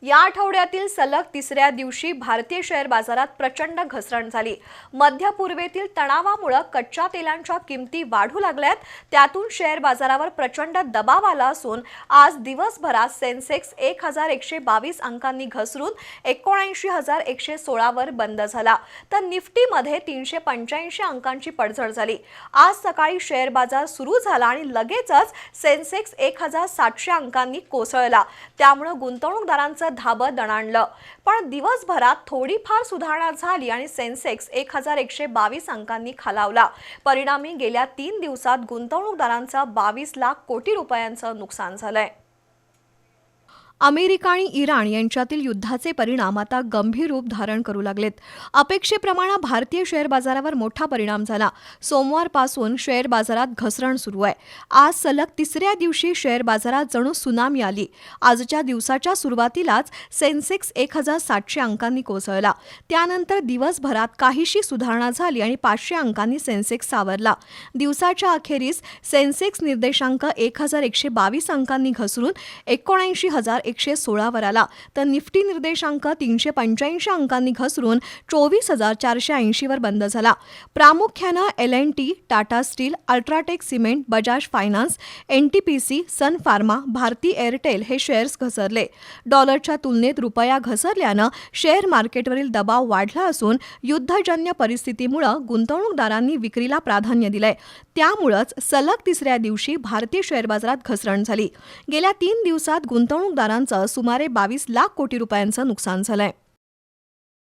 या आठवड्यातील सलग तिसऱ्या दिवशी भारतीय शेअर बाजारात प्रचंड घसरण झाली। मध्य पूर्वेतील तणावामुळे कच्च्या तेलांच्या किमती वाढू लागल्यात। त्यातून शेअर बाजारावर प्रचंड दबाव आला असून आज दिवसभरात सेन्सेक्स 1122 अंकांनी घसरून 79116 वर बंद झाला, तर निफ्टीमध्ये 385 अंकांची पडझड झाली। आज सकाळी शेअर बाजार सुरू झाला आणि लगेचच सेन्सेक्स 1700 अंकांनी कोसळला, त्यामुळे गुंतवणूकदारांचं धाबं दणाणलं। पण दिवसभरात थोडीफार सुधारणा झाली आणि सेन्सेक्स 1122 अंकांनी खालावला। परिणामी गेल्या 3 दिवसात गुंतवणूकदारांचं 22 लाख कोटी रुपयांचं नुकसान झालंय। अमेरिका आणि इराण यांच्यातील युद्धाचे परिणाम आता गंभीर रूप धारण करू लागलेत। अपेक्षेप्रमाणे भारतीय शेअर बाजारावर मोठा परिणाम झाला। सोमवारपासून शेअर बाजारात घसरण सुरू आहे। आज सलग तिसऱ्या दिवशी शेअर बाजारात जणू सुनामी आली। आजच्या दिवसाच्या सुरुवातीलाच सेन्सेक्स 1700 अंकांनी कोसळला। त्यानंतर दिवसभरात काहीशी सुधारणा झाली आणि 500 अंकांनी सेन्सेक्स सावरला। दिवसाच्या अखेरीस सेन्सेक्स निर्देशांक 1122 अंकांनी घसरून 79116 वर आला, तर निफ्टी निर्देशांक 385 अंकांनी घसरून 24480 वर बंद झाला। प्रामुख्याने L&T, Tata steel, UltraTech cement, Bajaj finance, NTPC, सन फार्मा, भारती एअरटेल हे शेअर्स घसरले। डॉलरच्या तुलनेत रुपया घसरल्यानं शेअर मार्केटवरील दबाव वाढला असून युद्धजन्य परिस्थितीमुळे गुंतवणूकदारांनी विक्रीला प्राधान्य दिलंय। त्यामुळेच सलग तिसऱ्या दिवशी भारतीय शेअर बाजारात घसरण झाली। गेल्या 3 दिवसात गुंतवणूकदारांचं सुमारे 22 लाख कोटी रुपयांचं नुकसान झालंय।